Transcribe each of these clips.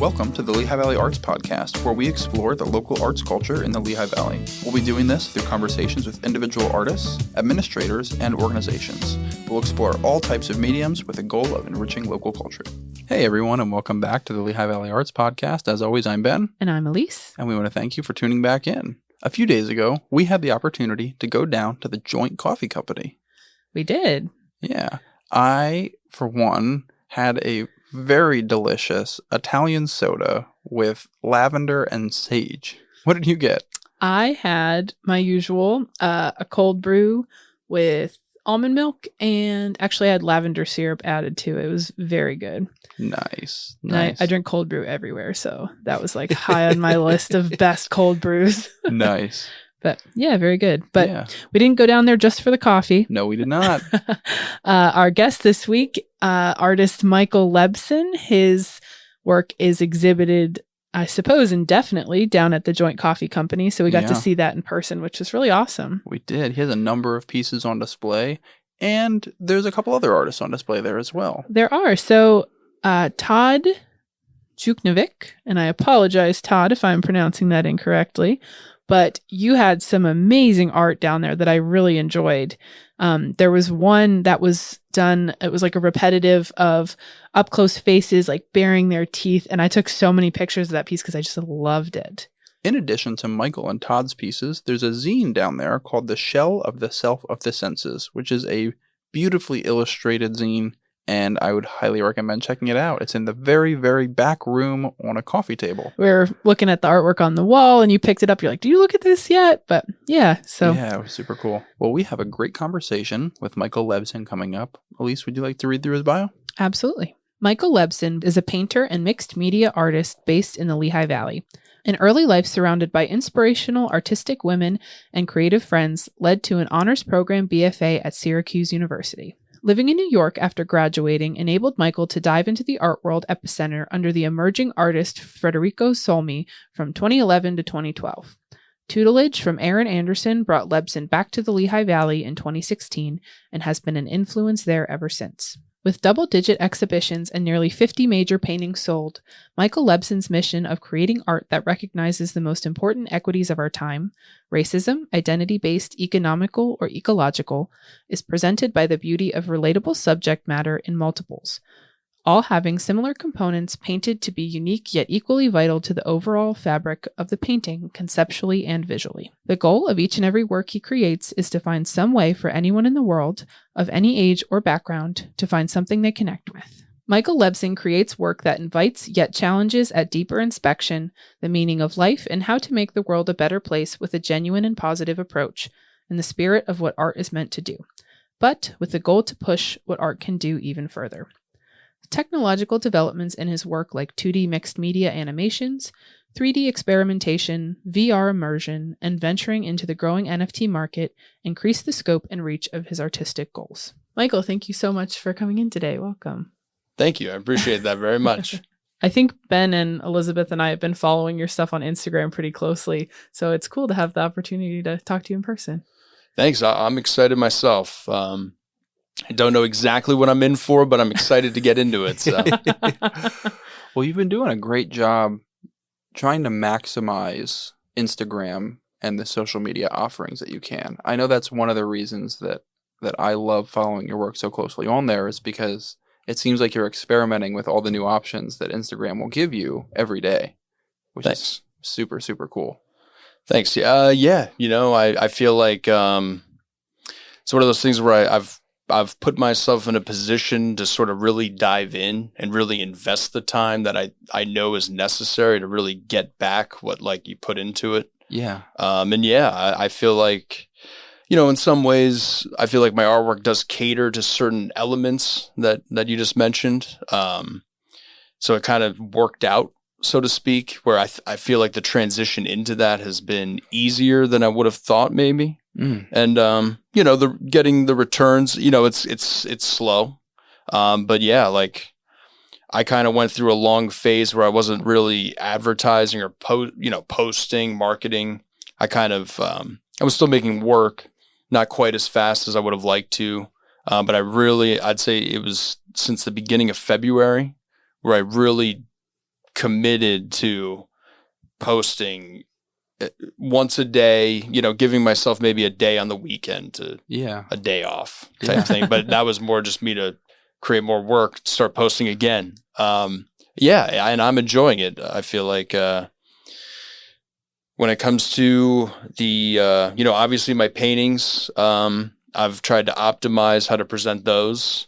Welcome to the Lehigh Valley Arts Podcast, where we explore the local arts culture in the Lehigh Valley. We'll be doing this through conversations with individual artists, administrators, and organizations. We'll explore all types of mediums with the goal of enriching local culture. Hey everyone, and welcome back to the Lehigh Valley Arts Podcast. As always, I'm Ben. And I'm Elise. And we want to thank you for tuning back in. A few days ago, we had the opportunity to go down to the Joint Coffee Company. We did. Yeah. I, for one, had a very delicious Italian soda with lavender and sage. What did you get? I had my usual, a cold brew with almond milk, and actually I had lavender syrup added to it. It was very good. Nice. And I drink cold brew everywhere, so that was like high on my list of best cold brews. Nice. But yeah, very good. But yeah. We didn't go down there just for the coffee. No, we did not. Our guest this week, artist Michael Lebson. His work is exhibited, I suppose, indefinitely down at the Joint Coffee Company. So we got to see that in person, which is really awesome. We did. He has a number of pieces on display, and there's a couple other artists on display there as well. There are. So Todd Juknovic, and I apologize, Todd, if I'm pronouncing that incorrectly, but you had some amazing art down there that I really enjoyed. There was one that was done, it was like a repetitive of up close faces, like baring their teeth. And I took so many pictures of that piece because I just loved it. In addition to Michael and Todd's pieces, there's a zine down there called The Shell of the Self of the Senses, which is a beautifully illustrated zine. And I would highly recommend checking it out. It's in the very, very back room on a coffee table. We're looking at the artwork on the wall, and you picked it up. You're like, do you look at this yet? But yeah, so. Yeah, it was super cool. Well, we have a great conversation with Michael Lebson coming up. Elise, would you like to read through his bio? Absolutely. Michael Lebson is a painter and mixed media artist based in the Lehigh Valley. An early life surrounded by inspirational artistic women and creative friends led to an honors program BFA at Syracuse University. Living in New York after graduating enabled Michael to dive into the art world epicenter under the emerging artist Federico Solmi from 2011 to 2012. Tutelage from Aaron Anderson brought Lebson back to the Lehigh Valley in 2016 and has been an influence there ever since. With double-digit exhibitions and nearly 50 major paintings sold, Michael Lebson's mission of creating art that recognizes the most important equities of our time, racism, identity-based, economical, or ecological, is presented by the beauty of relatable subject matter in multiples, all having similar components painted to be unique yet equally vital to the overall fabric of the painting conceptually and visually. The goal of each and every work he creates is to find some way for anyone in the world, of any age or background, to find something they connect with. Michael Lebson creates work that invites yet challenges at deeper inspection the meaning of life and how to make the world a better place with a genuine and positive approach, in the spirit of what art is meant to do, but with the goal to push what art can do even further. Technological developments in his work like 2D mixed media animations, 3D experimentation, VR immersion, and venturing into the growing NFT market increase the scope and reach of his artistic goals. Michael, thank you so much for coming in today. Welcome. Thank you. I appreciate that very much. I think Ben and Elizabeth and I have been following your stuff on Instagram pretty closely, so it's cool to have the opportunity to talk to you in person. Thanks. I'm excited myself. I don't know exactly what I'm in for, but I'm excited to get into it. So. Well, you've been doing a great job trying to maximize Instagram and the social media offerings that you can. I know that's one of the reasons that I love following your work so closely on there, is because it seems like you're experimenting with all the new options that Instagram will give you every day, which is super, super cool. Thanks. Yeah. You know, I feel like it's one of those things where I've put myself in a position to sort of really dive in and really invest the time that I know is necessary to really get back what like you put into it. Yeah. I feel like, you know, in some ways, I feel like my artwork does cater to certain elements that you just mentioned. So it kind of worked out, so to speak, where I feel like the transition into that has been easier than I would have thought maybe. And, you know, getting the returns, you know, it's slow. But yeah, like I kind of went through a long phase where I wasn't really advertising or posting, marketing. I kind of, I was still making work, not quite as fast as I would have liked to. But I'd say it was since the beginning of February where I really committed to posting once a day, giving myself maybe a day on the weekend to a day off type thing. But that was more just me to create more work, start posting again. And I'm enjoying it. I feel like when it comes to the, obviously my paintings, I've tried to optimize how to present those.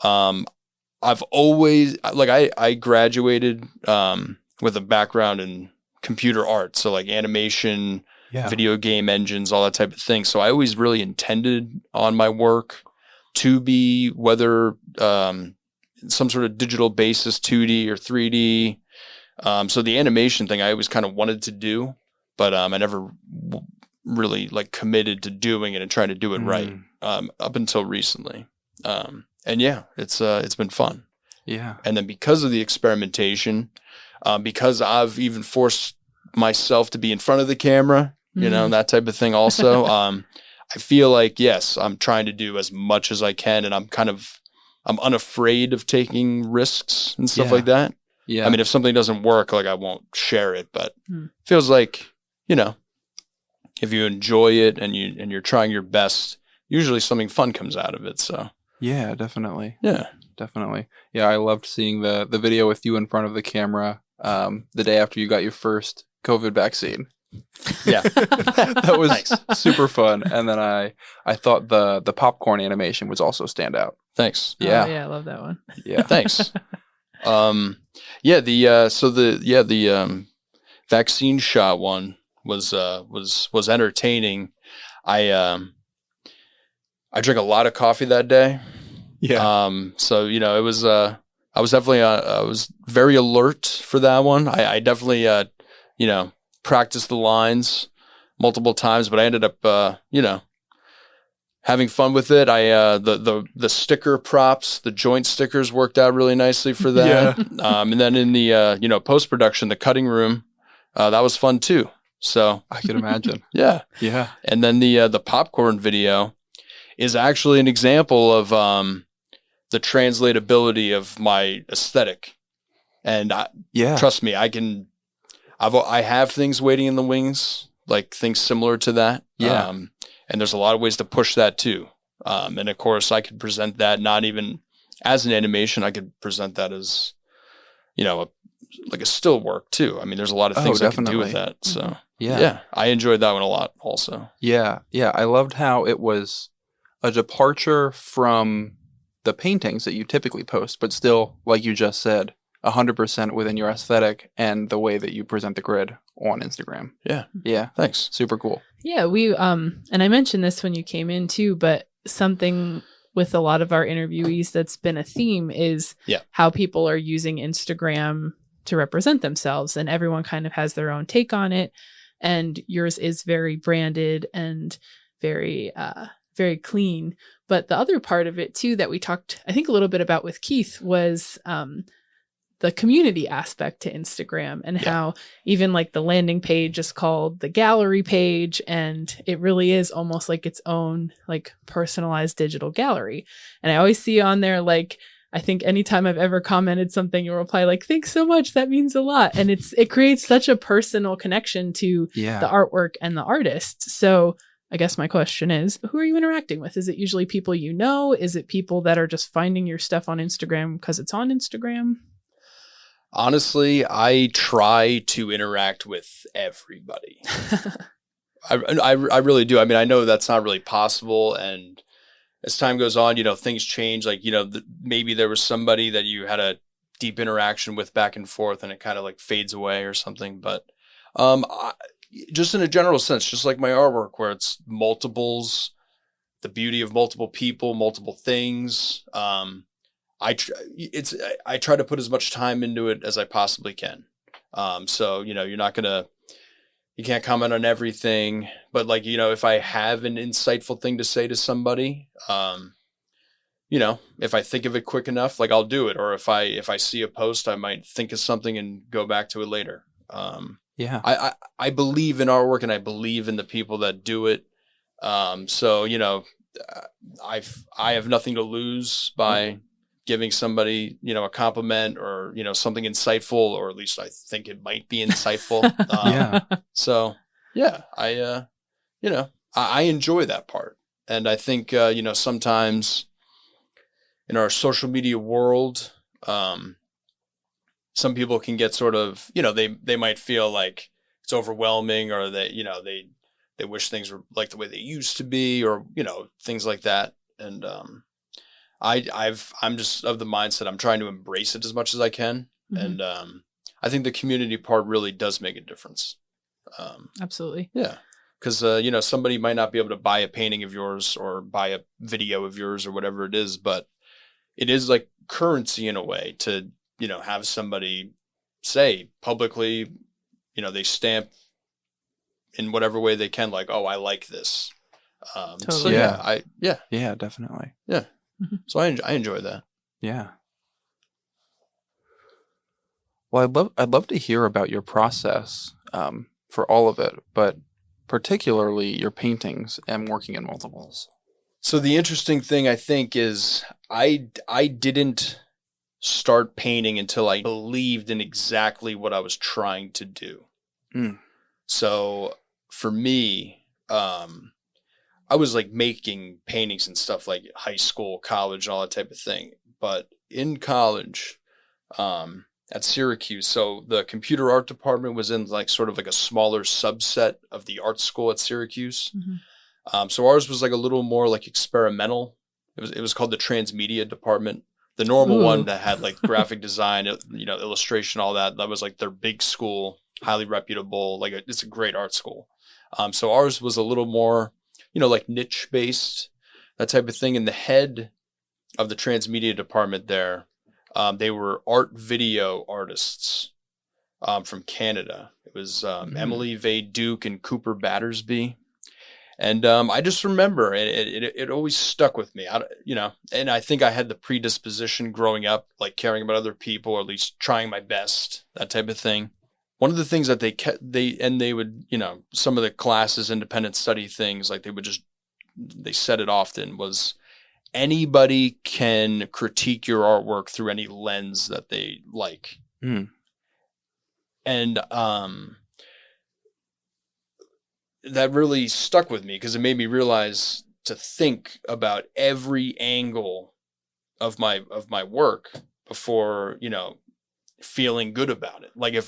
I've always, I graduated with a background in computer art, so like animation, video game engines, all that type of thing. So I always really intended on my work to be whether some sort of digital basis, 2D or 3D. So the animation thing I always kind of wanted to do, but I never really like committed to doing it and trying to do it right up until recently. And yeah, it's been fun. Yeah. And then because of the experimentation, because I've even forced myself to be in front of the camera, that type of thing also, I feel like, yes, I'm trying to do as much as I can, and I'm unafraid of taking risks and stuff like that. Yeah. I mean, if something doesn't work, like I won't share it, but it feels like, if you enjoy it and you're trying your best, usually something fun comes out of it. So yeah, definitely. Yeah. Definitely. Yeah, I loved seeing the video with you in front of the camera the day after you got your first COVID vaccine. Yeah. That was super fun. And then I thought the popcorn animation was also standout. Thanks. Yeah. Oh, yeah, I love that one. Yeah. Thanks. The vaccine shot one was entertaining. I drank a lot of coffee that day. Yeah. So it was I was definitely I was very alert for that one. I definitely practiced the lines multiple times, but I ended up having fun with it. The sticker props, the joint stickers worked out really nicely for that. Yeah. And then in the post production, the cutting room, that was fun too. So I can imagine. Yeah. Yeah. And then the popcorn video is actually an example of the translatability of my aesthetic. And trust me, I have things waiting in the wings, like things similar to that. Yeah. And there's a lot of ways to push that too. And of course I could present that not even as an animation, I could present that as, like a still work too. I mean, there's a lot of things I can do with that. So yeah, I enjoyed that one a lot also. Yeah. Yeah. I loved how it was a departure from the paintings that you typically post, but still, like you just said, 100% within your aesthetic and the way that you present the grid on Instagram. Yeah. Yeah. Thanks. Super cool. Yeah, we and I mentioned this when you came in too, but something with a lot of our interviewees that's been a theme is how people are using Instagram to represent themselves, and everyone kind of has their own take on it. And yours is very branded and very very clean. But the other part of it too that we talked, I think, a little bit about with Keith was the community aspect to Instagram, and how even like the landing page is called the gallery page, and it really is almost like its own like personalized digital gallery. And I always see on there, like, I think anytime I've ever commented something, you'll reply like, "Thanks so much. That means a lot." And it creates such a personal connection to the artwork and the artist. So I guess my question is, who are you interacting with? Is it usually people you know? Is it people that are just finding your stuff on Instagram because it's on Instagram? Honestly, I try to interact with everybody. I really do. I mean, I know that's not really possible. And as time goes on, things change. Like, maybe there was somebody that you had a deep interaction with back and forth and it kind of like fades away or something. But just in a general sense, just like my artwork where it's multiples, the beauty of multiple people, multiple things. I try to put as much time into it as I possibly can. So, you can't comment on everything, but like, if I have an insightful thing to say to somebody, if I think of it quick enough, like I'll do it. Or if I see a post, I might think of something and go back to it later. I believe in artwork and I believe in the people that do it. So, I have nothing to lose by giving somebody, a compliment or or, something insightful, or at least I think it might be insightful. Yeah. So yeah, I enjoy that part. And I think, sometimes in our social media world, some people can get sort of, they might feel like it's overwhelming, or they wish things were like the way they used to be, or, things like that. And, I'm just of the mindset I'm trying to embrace it as much as I can. Mhm. And, I think the community part really does make a difference. Absolutely. Yeah. Because, somebody might not be able to buy a painting of yours or buy a video of yours or whatever it is, but it is like currency in a way to, have somebody say publicly, they stamp in whatever way they can, like, oh, I like this. So Totally. Yeah, definitely. Yeah. Mhm. So I enjoy that. Yeah. Well, I'd love to hear about your process for all of it, but particularly your paintings and working in multiples. So the interesting thing, I think, is I didn't start painting until I believed in exactly what I was trying to do. Mm. So for me, I was like making paintings and stuff like high school, college, all that type of thing. But in college, at Syracuse, so the computer art department was in like sort of like a smaller subset of the art school at Syracuse. Mhm. So ours was like a little more like experimental. It was called the transmedia department. The normal Ooh. one that had like graphic design, illustration, all that. That was like their big school, highly reputable. Like it's a great art school. So ours was a little more, like niche based, that type of thing. And the head of the transmedia department there, they were art video artists from Canada. It was Emily Vay Duke and Cooper Battersby. And I just remember it always stuck with me. And I think I had the predisposition growing up, like caring about other people, or at least trying my best, that type of thing. One of the things that they would, some of the classes, independent study things, like they said it often, was anybody can critique your artwork through any lens that they like. Mm. And that really stuck with me because it made me realize to think about every angle of my work before, feeling good about it. Like if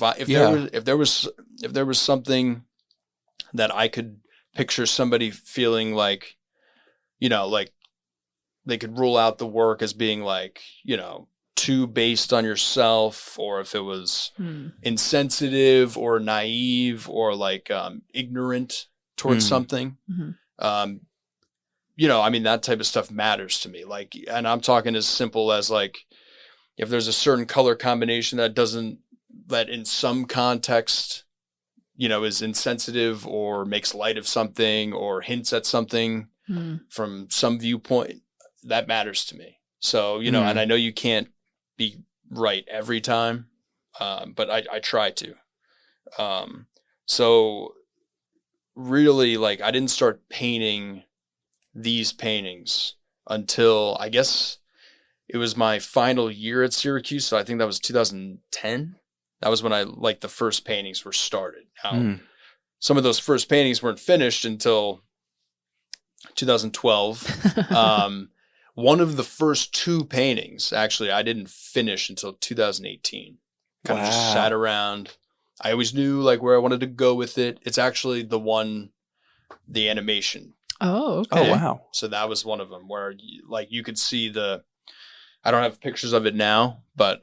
there was something that I could picture somebody feeling like, like they could rule out the work as being like, too based on yourself, or if it was insensitive or naive or like ignorant towards something. Mhm. I mean, that type of stuff matters to me. Like, and I'm talking as simple as like, if there's a certain color combination that in some context, is insensitive or makes light of something or hints at something from some viewpoint, that matters to me. So, and I know you can't be right every time, but I try to. So really, like, I didn't start painting these paintings until I guess it was my final year at Syracuse. So I think that was 2010. That was when the first paintings were started. Now, some of those first paintings weren't finished until 2012. One of the first two paintings, actually, I didn't finish until 2018. Kind of just sat around. I always knew like where I wanted to go with it. It's actually the animation. Oh, okay. Oh, wow. So that was one of them where you could see I don't have pictures of it now, but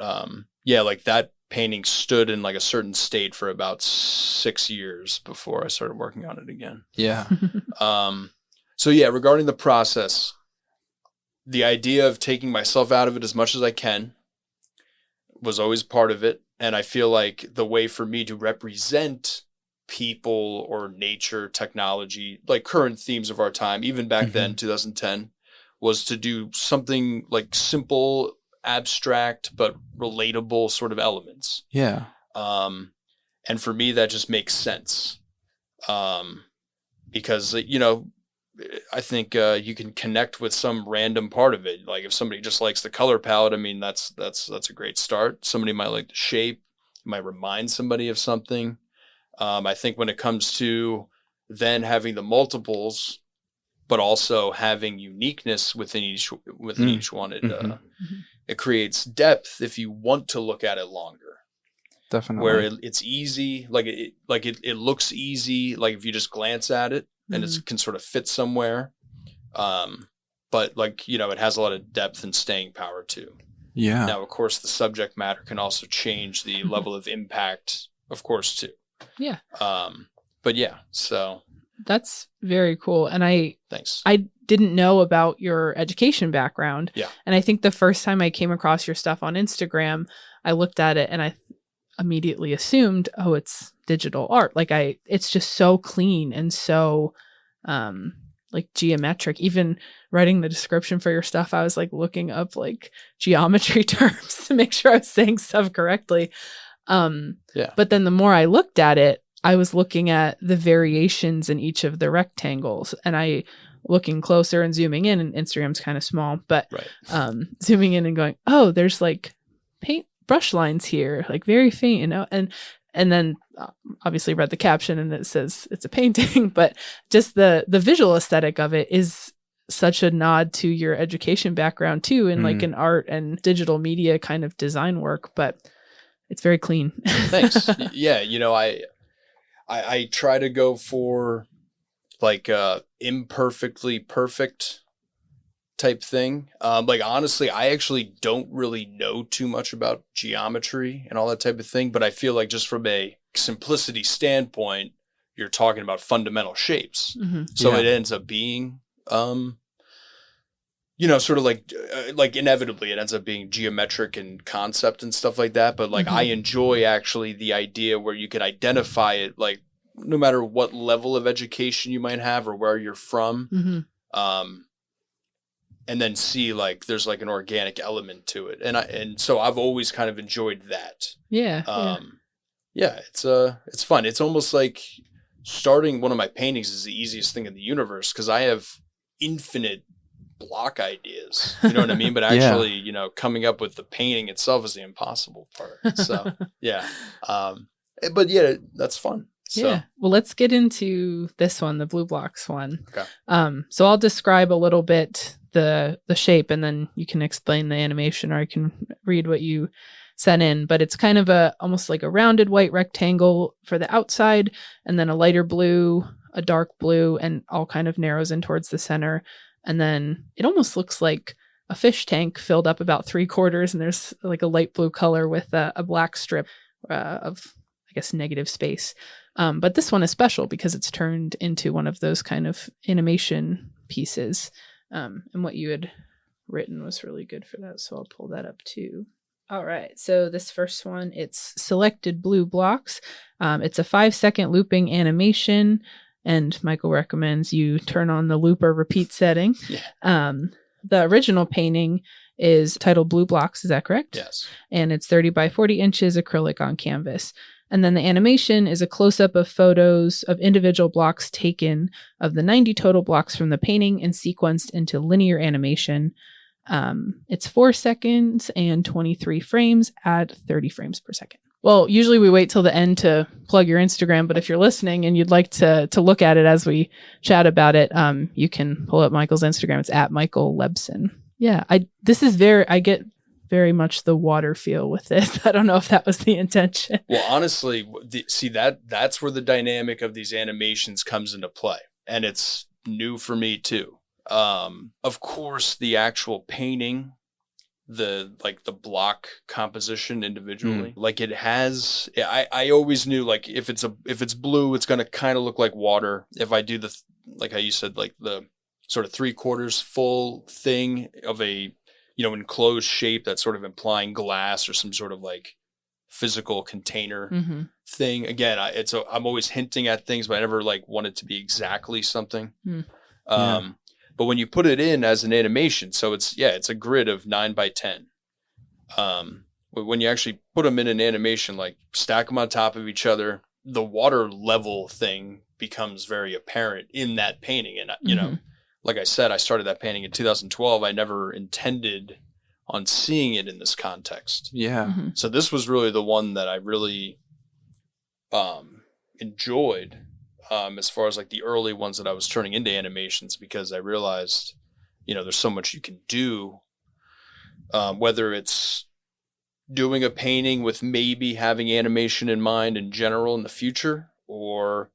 like that painting stood in like a certain state for about 6 years before I started working on it again. Yeah. So yeah, regarding the process, the idea of taking myself out of it as much as I can was always part of it. And I feel like the way for me to represent people or nature, technology, like current themes of our time, even back then, 2010, was to do something like simple, abstract, but relatable sort of elements. Yeah. And for me, that just makes sense. Because, I think you can connect with some random part of it. Like if somebody just likes the color palette, I mean, that's a great start. Somebody might like the shape, it might remind somebody of something. I think when it comes to then having the multiples, but also having uniqueness within each one, it creates depth if you want to look at it longer. Definitely. Where it's easy, it looks easy, like if you just glance at it and it can sort of fit somewhere. But like, it has a lot of depth and staying power too. Yeah. Now, of course, the subject matter can also change the level of impact, of course, too. Yeah. But yeah, so. That's very cool. And Thanks. I didn't know about your education background. Yeah. And I think the first time I came across your stuff on Instagram, I looked at it and I immediately assumed, oh, it's digital art. Like it's just so clean and so like geometric. Even writing the description for your stuff, I was like looking up like geometry terms to make sure I was saying stuff correctly. But then the more I looked at it, I was looking at the variations in each of the rectangles, and I looking closer and zooming in, and Instagram's kind of small, but zooming in and going, oh, there's like paint brush lines here, like very faint, and then obviously read the caption and it says it's a painting, but just the visual aesthetic of it is such a nod to your education background too, in like an art and digital media kind of design work, but it's very clean. Thanks. Yeah. I try to go for like imperfectly perfect type thing. Like honestly, I actually don't really know too much about geometry and all that type of thing, but I feel like just from a simplicity standpoint, you're talking about fundamental shapes. So it ends up being, sort of like inevitably it ends up being geometric and concept and stuff like that. But like I enjoy actually the idea where you can identify it, like no matter what level of education you might have or where you're from. And then see like there's like an organic element to it. And so I've always kind of enjoyed that. Yeah. It's fun. It's almost like starting one of my paintings is the easiest thing in the universe because I have infinite block ideas. You know what I mean? But actually, coming up with the painting itself is the impossible part. So but yeah, that's fun. So. Yeah. Well, let's get into this one, the blue blocks one. Okay. So I'll describe a little bit the shape and then you can explain the animation, or I can read what you sent in, but it's kind of almost like a rounded white rectangle for the outside, and then a lighter blue, a dark blue, and all kind of narrows in towards the center. And then it almost looks like a fish tank filled up about 3/4, and there's like a light blue color with a black strip of, I guess, negative space. But this one is special because it's turned into one of those kind of animation pieces. And what you had written was really good for that. So I'll pull that up too. All right. So this first one, it's selected blue blocks. It's a 5-second looping animation. And Michael recommends you turn on the loop or repeat setting. Yeah. The original painting is titled Blue Blocks. Is that correct? Yes. And it's 30 by 40 inches acrylic on canvas. And then the animation is a close-up of photos of individual blocks taken of the 90 total blocks from the painting and sequenced into linear animation. It's 4 seconds and 23 frames at 30 frames per second. Well, usually we wait till the end to plug your Instagram, but if you're listening and you'd like to look at it as we chat about it, you can pull up Michael's Instagram. It's at Michael Lebson. Yeah, I get very much the water feel with this. I don't know if that was the intention. Well, honestly, that's where the dynamic of these animations comes into play. And it's new for me too. Of course, the actual painting, the block composition individually, like it has, I always knew like if it's blue, it's going to kind of look like water. If I do like how you said, like the sort of 3/4 full thing of a, enclosed shape that's sort of implying glass or some sort of like physical container thing. Again, I'm always hinting at things, but I never like want it to be exactly something. But when you put it in as an animation, so it's a grid of 9 by 10. But when you actually put them in an animation, like stack them on top of each other, the water level thing becomes very apparent in that painting. And, you know, like I said, I started that painting in 2012. I never intended on seeing it in this context. Yeah. So this was really the one that I really enjoyed as far as like the early ones that I was turning into animations, because I realized, you know, there's so much you can do, whether it's doing a painting with maybe having animation in mind in general in the future, or,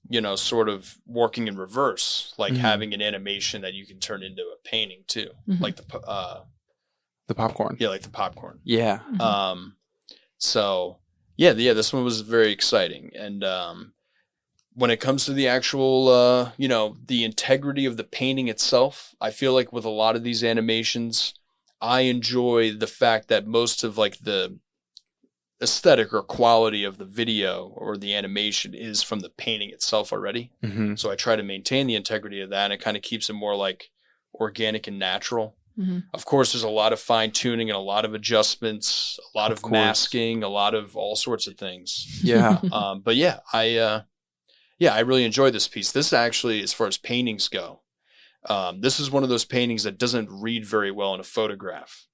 you know, sort of working in reverse, like having an animation that you can turn into a painting too, like the popcorn. Yeah, like the popcorn. Yeah. So yeah, this one was very exciting. And when it comes to the actual, you know, the integrity of the painting itself, I feel like with a lot of these animations, I enjoy the fact that most of like the aesthetic or quality of the video or the animation is from the painting itself already. So I try to maintain the integrity of that, and it kind of keeps it more like organic and natural. Of course, there's a lot of fine tuning and a lot of adjustments, a lot of masking, a lot of all sorts of things. Yeah. But yeah, I really enjoy this piece. This actually, as far as paintings go, this is one of those paintings that doesn't read very well in a photograph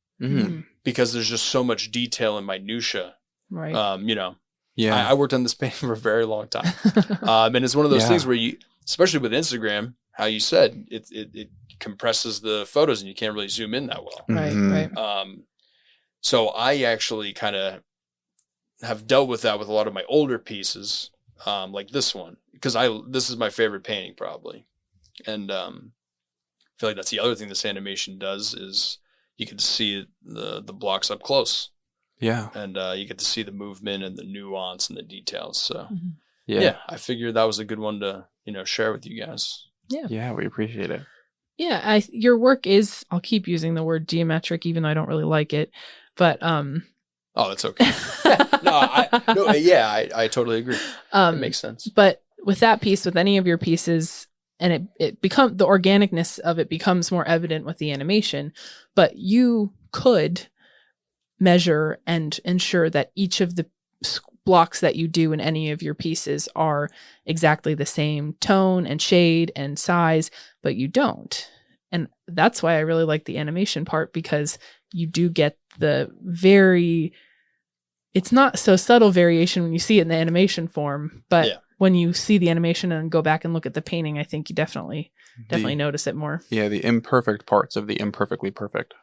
because there's just so much detail and minutia. Right. You know, Yeah. I worked on this painting for a very long time. And it's one of those things where you, especially with Instagram, how you said, it compresses the photos and you can't really zoom in that well. Right. So I actually kind of have dealt with that with a lot of my older pieces, like this one, because this is my favorite painting probably. And I feel like that's the other thing this animation does is you get to see the blocks up close. Yeah. And you get to see the movement and the nuance and the details. So Yeah. I figured that was a good one to, you know, share with you guys. Yeah, we appreciate it. Yeah, your work is, I'll keep using the word geometric, even though I don't really like it, but oh, that's okay. I totally agree. It makes sense. But with that piece, with any of your pieces, and it becomes, the organicness of it becomes more evident with the animation, but you could measure and ensure that each of the blocks that you do in any of your pieces are exactly the same tone and shade and size, but you don't. And that's why I really like the animation part, because you do get the it's not so subtle variation when you see it in the animation form, but when you see the animation and go back and look at the painting, I think you definitely notice it more. Yeah, the imperfect parts of the imperfectly perfect.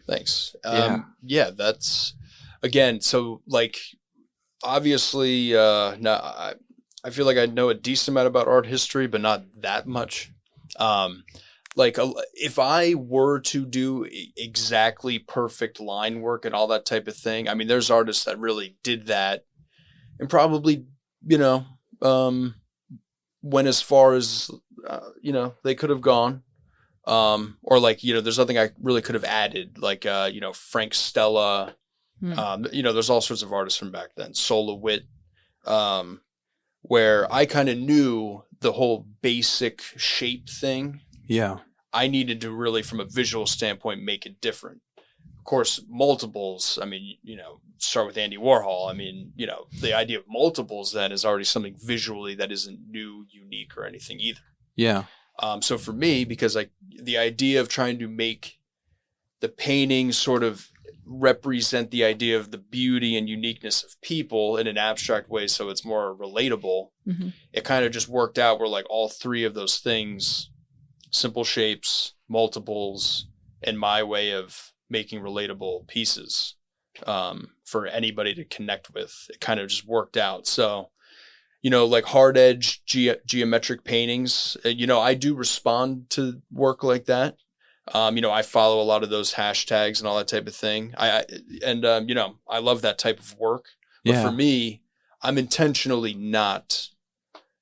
Thanks. That's, again, so like, obviously, I feel like I know a decent amount about art history, but not that much. Like if I were to do exactly perfect line work and all that type of thing, I mean, there's artists that really did that and probably, you know, went as far as, you know, they could have gone. Or like, you know, there's nothing I really could have added, like, you know, Frank Stella. You know, there's all sorts of artists from back then, Sola Witt, where I kind of knew the whole basic shape thing. Yeah. I needed to really, from a visual standpoint, make it different. Of course, multiples, I mean, you know, start with Andy Warhol. I mean, you know, the idea of multiples then is already something visually that isn't new, unique, or anything either. Yeah. So for me, because like the idea of trying to make the painting sort of represent the idea of the beauty and uniqueness of people in an abstract way, so it's more relatable, it kind of just worked out where like all three of those things, simple shapes, multiples, and my way of making relatable pieces for anybody to connect with, it kind of just worked out. So, you know, like hard edge geometric paintings, you know, I do respond to work like that. You know, I follow a lot of those hashtags and all that type of thing. You know, I love that type of work. But for me, I'm intentionally not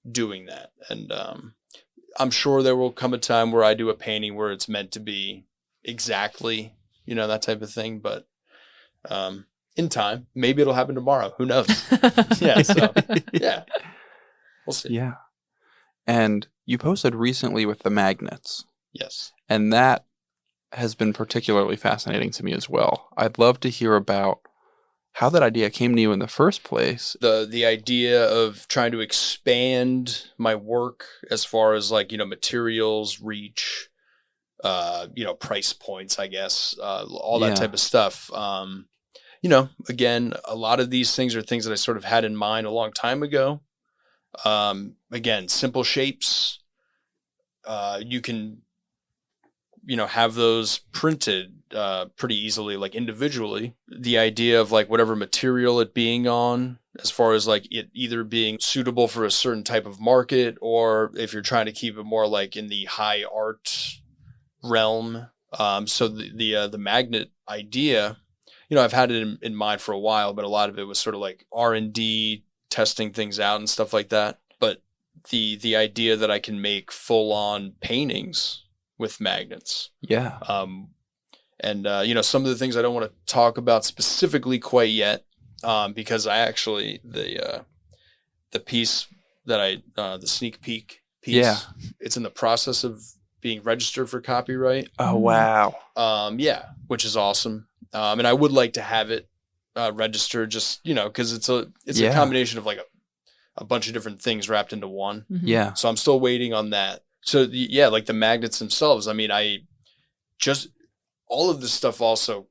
doing that. And I'm sure there will come a time where I do a painting where it's meant to be exactly, you know, that type of thing. But in time, maybe it'll happen tomorrow. Who knows? We'll see. Yeah. And you posted recently with the magnets. Yes. And that has been particularly fascinating to me as well. I'd love to hear about how that idea came to you in the first place. The idea of trying to expand my work as far as like, materials, reach, price points, I guess, all that Yeah. type of stuff. Again, a lot of these things are things that I sort of had in mind a long time ago. Again, simple shapes. You can, have those printed pretty easily, like individually. The idea of like whatever material it being on, as far as like it either being suitable for a certain type of market, or if you're trying to keep it more like in the high art realm. So the magnet idea, I've had it in mind for a while, but a lot of it was sort of like R&D, testing things out and stuff like that. But the idea that I can make full on paintings with magnets. Yeah. And some of the things I don't want to talk about specifically quite yet, because I actually the piece that the sneak peek piece, Yeah. it's in the process of being registered for copyright. Oh, wow. Which is awesome. And I would like to have it registered, just because it's a combination of like a bunch of different things wrapped into one. Mm-hmm. Yeah. So I'm still waiting on that. So like the magnets themselves. I mean, all of this stuff also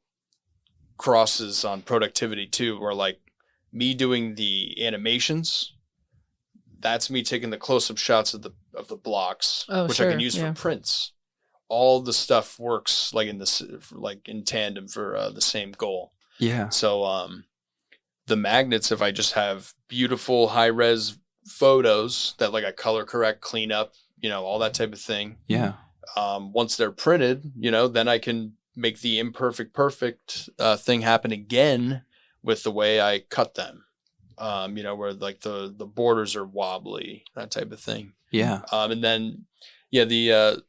crosses on productivity too, where like me doing the animations, that's me taking the close-up shots of the blocks, which I can use for prints. All the stuff works like in tandem for the same goal. Yeah. So the magnets, if I just have beautiful high-res photos that like I color correct, clean up, all that type of thing. Yeah. Once they're printed, then I can make the imperfect perfect thing happen again with the way I cut them. Where like the borders are wobbly, that type of thing. Yeah. And then the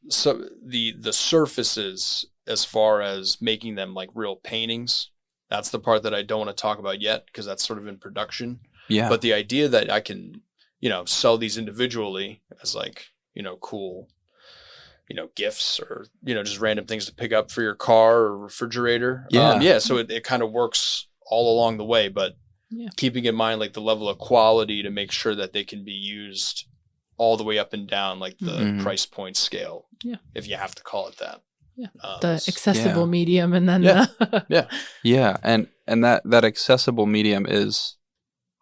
surfaces, as far as making them like real paintings, that's the part that I don't want to talk about yet, because that's sort of in production. Yeah. But the idea that I can, sell these individually as like, cool, gifts, or, just random things to pick up for your car or refrigerator. Yeah. So it kind of works all along the way, but keeping in mind like the level of quality to make sure that they can be used all the way up and down, like the price point scale. Yeah. If you have to call it that. Yeah. The accessible medium, and then Yeah. And that accessible medium is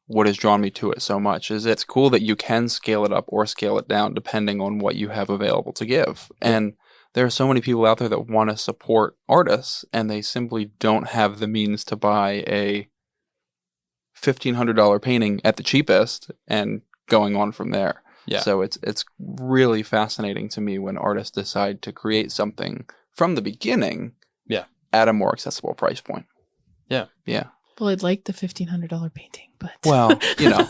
what has drawn me to it so much. Is it's cool that you can scale it up or scale it down depending on what you have available to give. And there are so many people out there that want to support artists, and they simply don't have the means to buy a $1,500 painting at the cheapest and going on from there. Yeah. So it's really fascinating to me when artists decide to create something from the beginning at a more accessible price point. Yeah. Yeah. Well, I'd like the $1,500 painting, but well, yeah,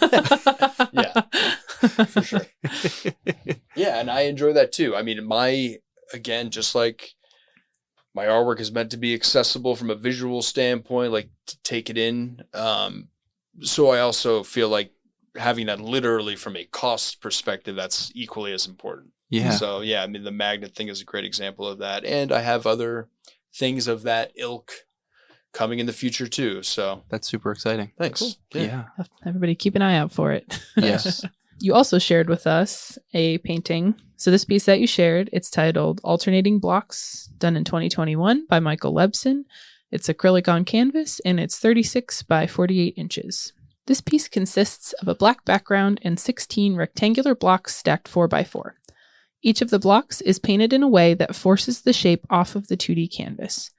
for sure. Yeah, and I enjoy that too. I mean, just like my artwork is meant to be accessible from a visual standpoint, like to take it in. So I also feel like having that literally from a cost perspective, that's equally as important. Yeah. So I mean, the magnet thing is a great example of that. And I have other things of that ilk coming in the future too. So that's super exciting. Thanks. Cool. Yeah. Everybody keep an eye out for it. Yes. You also shared with us a painting. So this piece that you shared, it's titled Alternating Blocks, done in 2021 by Michael Lebson. It's acrylic on canvas, and it's 36 by 48 inches. This piece consists of a black background and 16 rectangular blocks stacked 4x4. Each of the blocks is painted in a way that forces the shape off of the 2D canvas.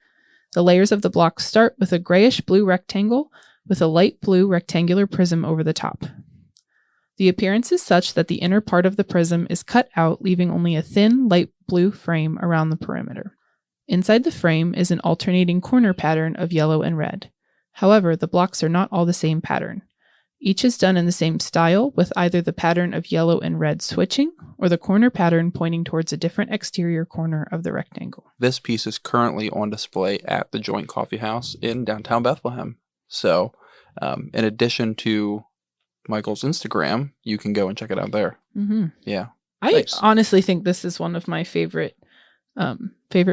The layers of the blocks start with a grayish-blue rectangle with a light blue rectangular prism over the top. The appearance is such that the inner part of the prism is cut out, leaving only a thin, light blue frame around the perimeter. Inside the frame is an alternating corner pattern of yellow and red. However, the blocks are not all the same pattern. Each is done in the same style, with either the pattern of yellow and red switching, or the corner pattern pointing towards a different exterior corner of the rectangle. This piece is currently on display at the Joint Coffee House in downtown Bethlehem. So, in addition to Michael's Instagram, you can go and check it out there. Mm-hmm. Yeah. I honestly think this is one of my favorite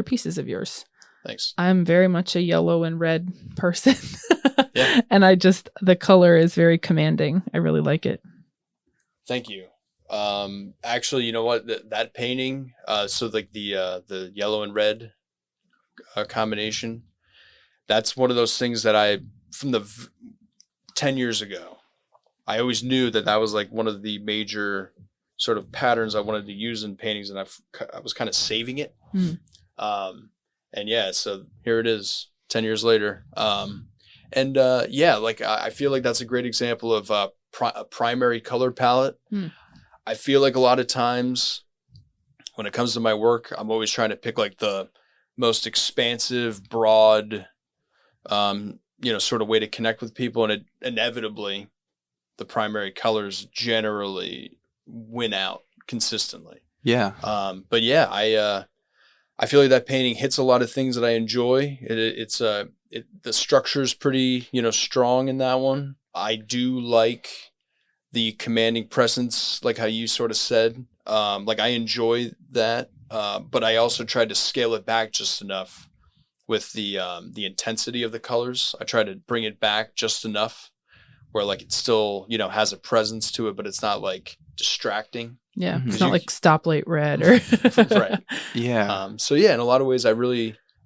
pieces of yours. Thanks. I'm very much a yellow and red person. Yeah. And the color is very commanding. I really like it. Thank you. Actually, you know what? That painting, so like the yellow and red combination, that's one of those things that from 10 years ago, I always knew that was like one of the major sort of patterns I wanted to use in paintings, and I was kind of saving it. Mm. And yeah, so here it is 10 years later. Yeah, like I feel like that's a great example of a primary color palette. Mm. I feel like a lot of times when it comes to my work, I'm always trying to pick like the most expansive, broad, sort of way to connect with people. And inevitably, the primary colors generally win out consistently. Yeah. But yeah, I feel like that painting hits a lot of things that I enjoy. The structure is pretty, strong in that one. I do like the commanding presence, like how you sort of said. Like I enjoy that, but I also tried to scale it back just enough with the intensity of the colors. I try to bring it back just enough where like it still, has a presence to it, but it's not like distracting. Yeah, Mhm. it's not like stoplight red or Right. Yeah. So yeah, in a lot of ways, I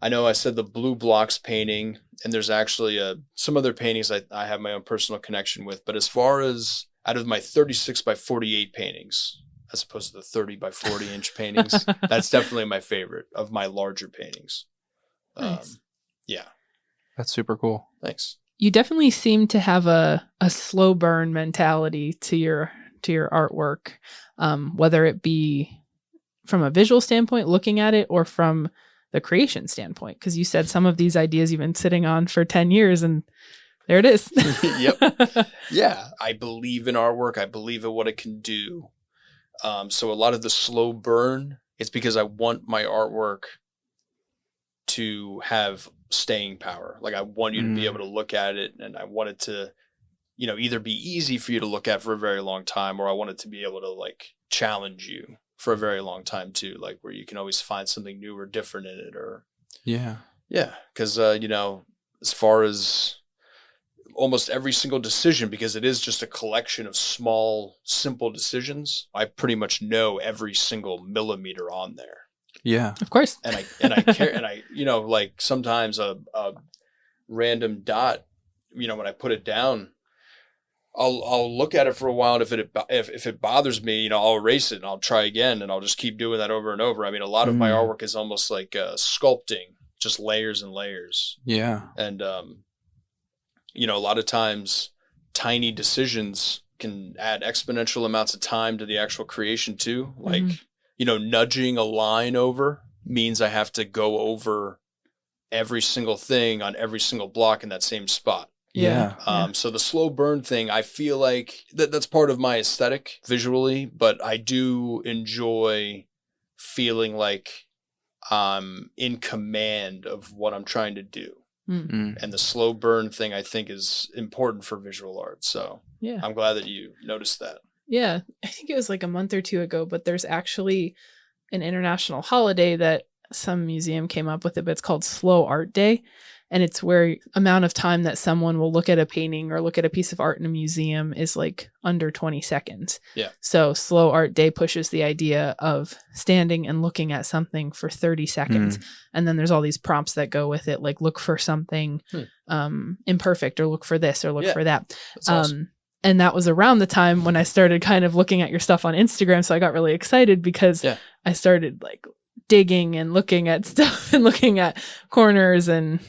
know I said the blue blocks painting, and there's actually some other paintings I have my own personal connection with. But as far as out of my 36 by 48 paintings, as opposed to the 30 by 40 inch paintings, that's definitely my favorite of my larger paintings. Nice. Yeah. That's super cool. Thanks. You definitely seem to have a slow burn mentality to your artwork, whether it be from a visual standpoint, looking at it, or from the creation standpoint. Because you said some of these ideas you've been sitting on for 10 years, and there it is. Yep. Yeah, I believe in artwork. I believe in what it can do. So a lot of the slow burn, it's because I want my artwork to have staying power. Like I want you to be able to look at it, and I want it to, either be easy for you to look at for a very long time, or I want it to be able to like challenge you for a very long time too, like where you can always find something new or different in it. Or Yeah. because as far as almost every single decision, because it is just a collection of small, simple decisions, I pretty much know every single millimeter on there. Yeah. Of course. And I care, and I, like sometimes a random dot, when I put it down, I'll look at it for a while, and if it bothers me, I'll erase it and I'll try again, and I'll just keep doing that over and over. I mean, a lot of my artwork is almost like sculpting, just layers and layers. Yeah. And a lot of times tiny decisions can add exponential amounts of time to the actual creation too. Like, nudging a line over means I have to go over every single thing on every single block in that same spot. Yeah. So the slow burn thing, I feel like that's part of my aesthetic visually, but I do enjoy feeling like I'm in command of what I'm trying to do. And the slow burn thing, I think, is important for visual art. So yeah, I'm glad that you noticed that. Yeah, I think it was like a month or two ago, but there's actually an international holiday that some museum came up with it, but it's called Slow Art Day. And it's where amount of time that someone will look at a painting or look at a piece of art in a museum is like under 20 seconds. Yeah. So Slow Art Day pushes the idea of standing and looking at something for 30 seconds. And then there's all these prompts that go with it, like look for something imperfect, or look for this, or look for that. That's awesome. And that was around the time when I started kind of looking at your stuff on Instagram. So I got really excited because I started like digging and looking at stuff and looking at corners. And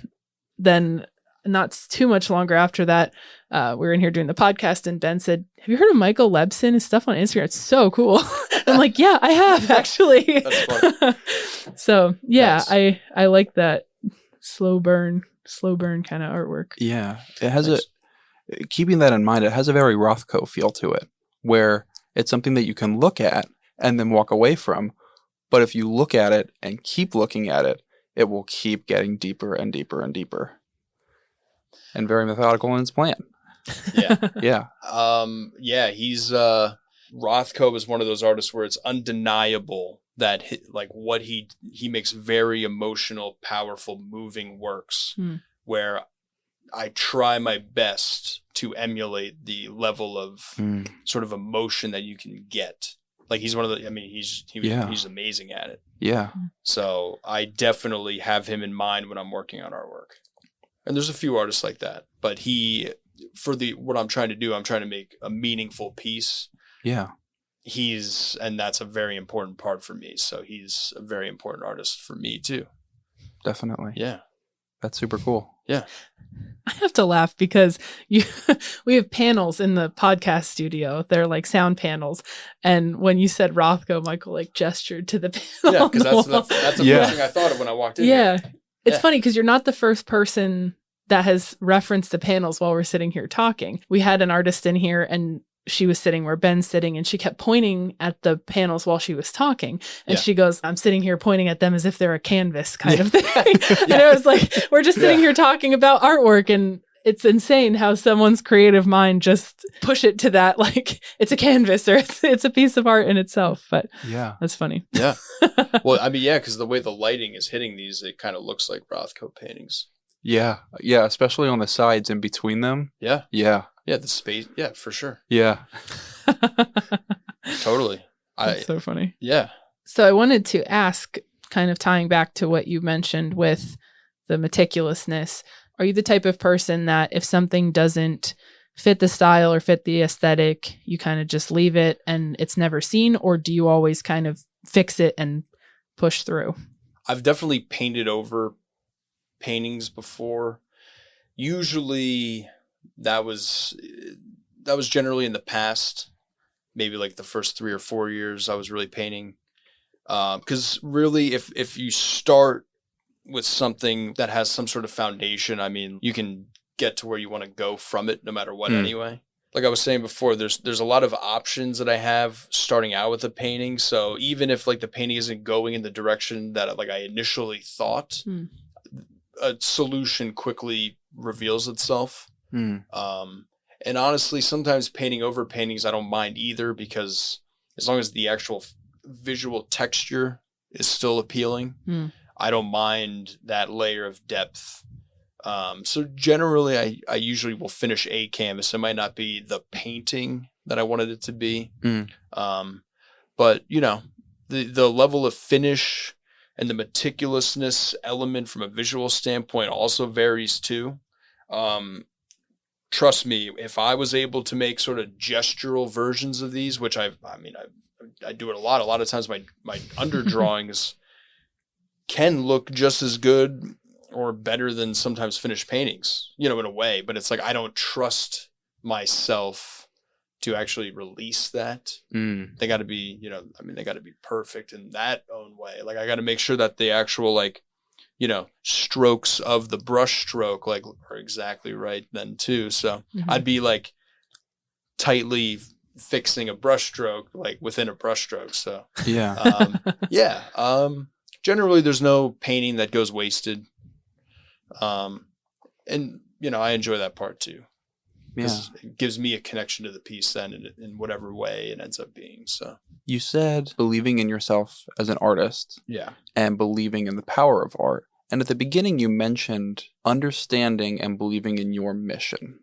then not too much longer after that, we were in here doing the podcast, and Ben said, "Have you heard of Michael Lebson? His stuff on Instagram, it's so cool." I'm like, "Yeah, I have actually." That's funny. So yeah, Nice. I like that slow burn kind of artwork. Yeah. It has keeping that in mind, it has a very Rothko feel to it, where it's something that you can look at and then walk away from. But if you look at it and keep looking at it, it will keep getting deeper and deeper and deeper. And very methodical in its plan. Yeah. Yeah. He's Rothko is one of those artists where it's undeniable that what he makes very emotional, powerful, moving works where I try my best to emulate the level of sort of emotion that you can get. Like he's one of the, I mean, he's amazing at it. Yeah. So I definitely have him in mind when I'm working on artwork. And there's a few artists like that, but what I'm trying to do, I'm trying to make a meaningful piece. Yeah. And that's a very important part for me. So he's a very important artist for me too. Definitely. Yeah. That's super cool. Yeah. I have to laugh because we have panels in the podcast studio. They're like sound panels. And when you said Rothko, Michael like gestured to the panel. Yeah, because that's the first thing I thought of when I walked in. Yeah. Here. It's funny because you're not the first person that has referenced the panels while we're sitting here talking. We had an artist in here and she was sitting where Ben's sitting and she kept pointing at the panels while she was talking. And she goes, I'm sitting here pointing at them as if they're a canvas kind of thing. And it was like, we're just sitting here talking about artwork, and it's insane how someone's creative mind just push it to that. Like it's a canvas or it's a piece of art in itself. But yeah, that's funny. Yeah. Well, I mean, yeah, because the way the lighting is hitting these, it kind of looks like Rothko paintings. Yeah. Yeah. Especially on the sides in between them. Yeah. Yeah. Yeah. The space. Yeah, for sure. Yeah. Totally. That's so funny. Yeah. So I wanted to ask, kind of tying back to what you mentioned with the meticulousness, are you the type of person that if something doesn't fit the style or fit the aesthetic, you kind of just leave it and it's never seen? Or do you always kind of fix it and push through? I've definitely painted over paintings before. Usually that was generally in the past, maybe like the first 3 or 4 years I was really painting. Because really, if you start with something that has some sort of foundation, I mean, you can get to where you want to go from it no matter what anyway. Like I was saying before, there's a lot of options that I have starting out with a painting. So even if like the painting isn't going in the direction that like I initially thought, a solution quickly reveals itself. And honestly, sometimes painting over paintings, I don't mind either, because as long as the actual visual texture is still appealing, I don't mind that layer of depth. So generally, I usually will finish a canvas. It might not be the painting that I wanted it to be. But, you know, the level of finish and the meticulousness element from a visual standpoint also varies too. Trust me, if I was able to make sort of gestural versions of these, which I do it a lot. A lot of times my underdrawings can look just as good or better than sometimes finished paintings, you know, in a way. But it's like I don't trust myself to actually release that. They got to be, you know, I mean, they got to be perfect in that own way. Like I got to make sure that the actual, like, you know, strokes of the brush stroke like are exactly right then too. So I'd be like tightly fixing a brush stroke like within a brush stroke. So generally there's no painting that goes wasted. And you know, I enjoy that part too. It gives me a connection to the piece then in whatever way it ends up being. So you said believing in yourself as an artist, and believing in the power of art. And at the beginning, you mentioned understanding and believing in your mission.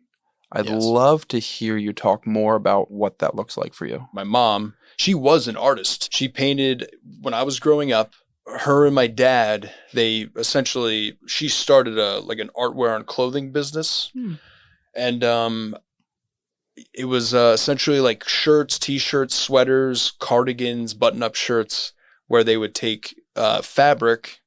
I'd love to hear you talk more about what that looks like for you. My mom, she was an artist. She painted when I was growing up. Her and my dad, she started an artwear and clothing business. And it was essentially like shirts, t-shirts, sweaters, cardigans, button-up shirts, where they would take fabric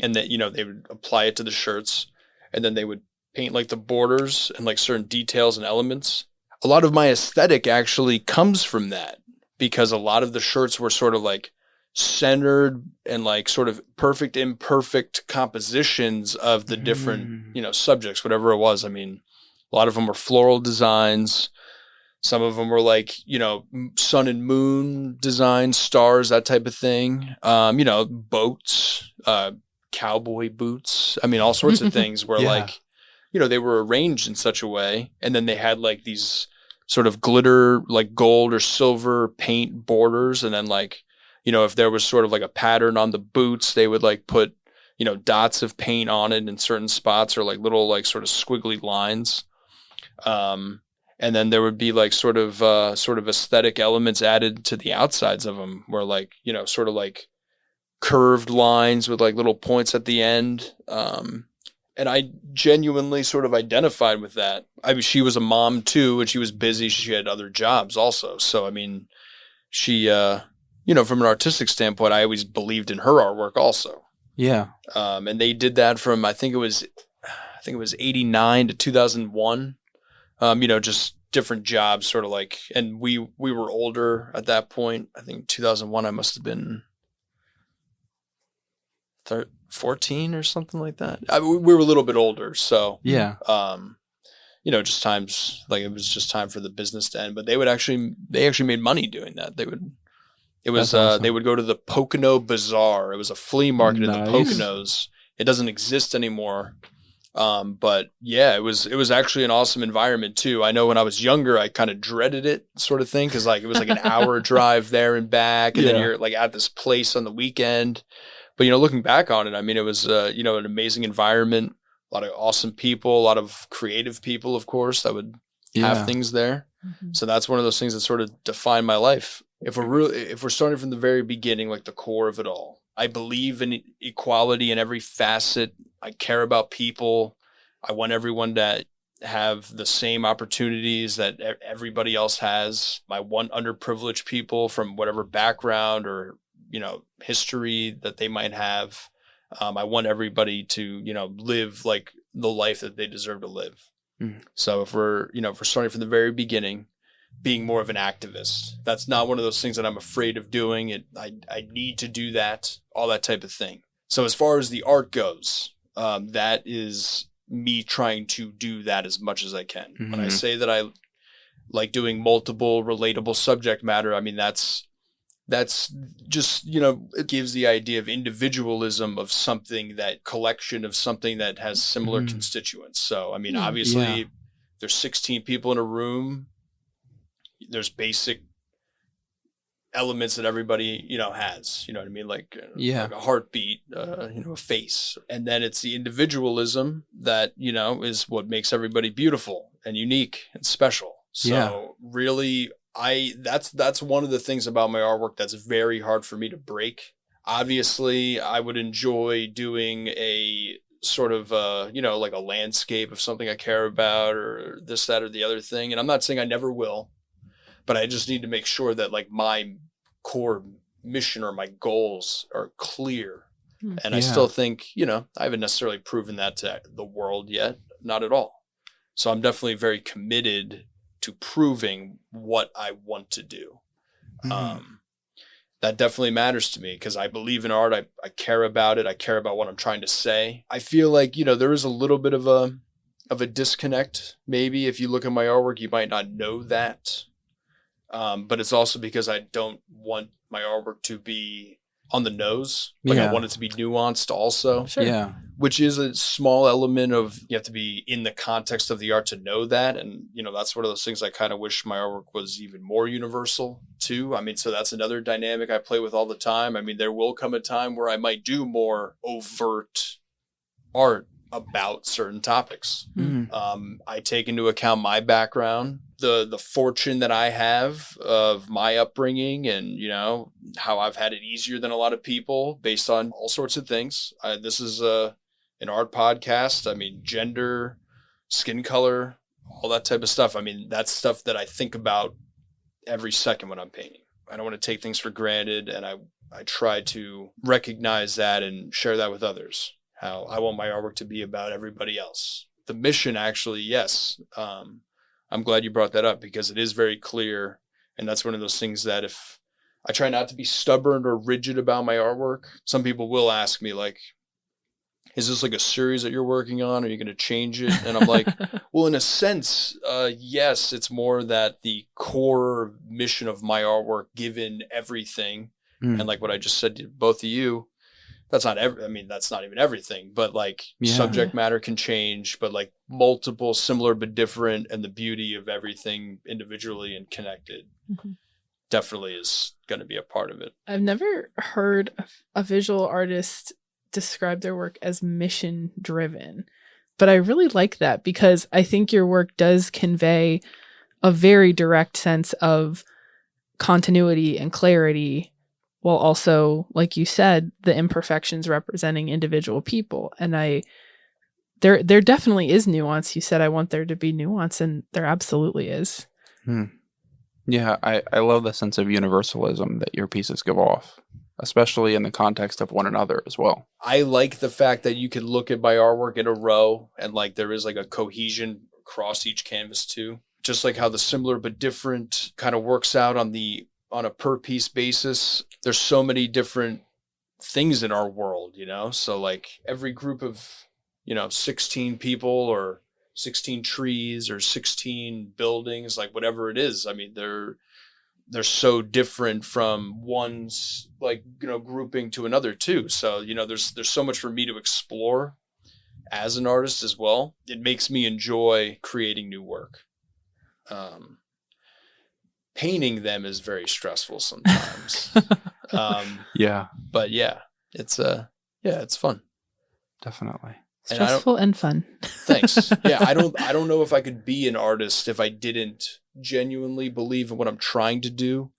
and that, you know, they would apply it to the shirts, and then they would paint like the borders and like certain details and elements. A lot of my aesthetic actually comes from that, because a lot of the shirts were sort of like centered and like sort of perfect, imperfect compositions of the different, you know, subjects, whatever it was. I mean, a lot of them were floral designs. Some of them were like, you know, sun and moon designs, stars, that type of thing. You know, boats, cowboy boots. I mean, all sorts of things where like, you know, they were arranged in such a way. And then they had like these sort of glitter, like gold or silver paint borders. And then like, you know, if there was sort of like a pattern on the boots, they would like put, dots of paint on it in certain spots, or like little like sort of squiggly lines. And then there would be like sort of aesthetic elements added to the outsides of them, where like, sort of like curved lines with like little points at the end. And I genuinely sort of identified with that. I mean, she was a mom too, and she was busy. She had other jobs also. So, I mean, she, from an artistic standpoint, I always believed in her artwork also. Yeah. And they did that from, I think it was 89 to 2001. Just different jobs, sort of like, and we were older at that point. I think 2001, I must have been 14 or something like that. We were a little bit older, so Yeah. just times like it was just time for the business to end. But they actually made money doing that. They would go to the Pocono Bazaar. It was a flea market in the Poconos. It doesn't exist anymore. But yeah, it was actually an awesome environment too. I know when I was younger, I kind of dreaded it, sort of thing, because like it was like an hour drive there and back, and then you're like at this place on the weekend. But looking back on it, I mean, it was an amazing environment, a lot of awesome people, a lot of creative people, of course, that would have things there. Mm-hmm. So that's one of those things that sort of defined my life. If we're starting from the very beginning, like the core of it all, I believe in equality in every facet. I care about people. I want everyone to have the same opportunities that everybody else has. I want underprivileged people from whatever background or, history that they might have. I want everybody to, live like the life that they deserve to live. Mm. So if we're starting from the very beginning, being more of an activist, that's not one of those things that I'm afraid of doing. I need to do that, all that type of thing. So as far as the art goes, that is me trying to do that as much as I can. Mm-hmm. When I say that I like doing multiple relatable subject matter, I mean, that's just, it gives the idea of individualism of something, that collection of something that has similar constituents. So, I mean, obviously there's 16 people in a room. There's basic elements that everybody, has, you know what I mean? Like, like a heartbeat, a face. And then it's the individualism that, is what makes everybody beautiful and unique and special. So really, that's one of the things about my artwork that's very hard for me to break. Obviously, I would enjoy doing a sort of, like a landscape of something I care about, or this, that, or the other thing. And I'm not saying I never will, but I just need to make sure that like my core mission or my goals are clear. And I still think, I haven't necessarily proven that to the world yet. Not at all. So I'm definitely very committed to proving what I want to do. That definitely matters to me because I believe in art. I care about it. I care about what I'm trying to say. I feel like, there is a little bit of a disconnect. Maybe if you look at my artwork, you might not know that. But it's also because I don't want my artwork to be on the nose. Like I want it to be nuanced also. Sure. Yeah. Which is a small element of, you have to be in the context of the art to know that. And, that's one of those things I kind of wish my artwork was even more universal too. I mean, so that's another dynamic I play with all the time. I mean, there will come a time where I might do more overt art about certain topics. I take into account my background, the fortune that I have of my upbringing, and how I've had it easier than a lot of people based on all sorts of things. This is an art podcast. I mean, gender, skin color, all that type of stuff. I mean, that's stuff that I think about every second when I'm painting. I don't want to take things for granted, and I try to recognize that and share that with others. How I want my artwork to be about everybody else. The mission, actually, yes. I'm glad you brought that up because it is very clear. And that's one of those things that if I try not to be stubborn or rigid about my artwork, some people will ask me like, is this like a series that you're working on? Are you going to change it? And I'm like, well, in a sense, yes, it's more that the core mission of my artwork, given everything, and like what I just said to both of you, that's not that's not even everything, but like subject matter can change, but like multiple similar but different, and the beauty of everything individually and connected definitely is going to be a part of it. I've never heard a visual artist describe their work as mission driven. But I really like that because I think your work does convey a very direct sense of continuity and clarity, while also, like you said, the imperfections representing individual people. And there definitely is nuance. You said I want there to be nuance, and there absolutely is. Yeah, I love the sense of universalism that your pieces give off, especially in the context of one another as well. I like the fact that you can look at my artwork in a row and like there is like a cohesion across each canvas too. Just like how the similar but different kind of works out on a per piece basis. There's so many different things in our world, you know? So like every group of, 16 people or 16 trees or 16 buildings, like whatever it is. I mean, they're so different from one's grouping to another too. So, there's so much for me to explore as an artist as well. It makes me enjoy creating new work. Painting them is very stressful sometimes. Yeah, but yeah, it's fun. definitely. Stressful and fun. Thanks. Yeah, I don't know if I could be an artist if I didn't genuinely believe in what I'm trying to do.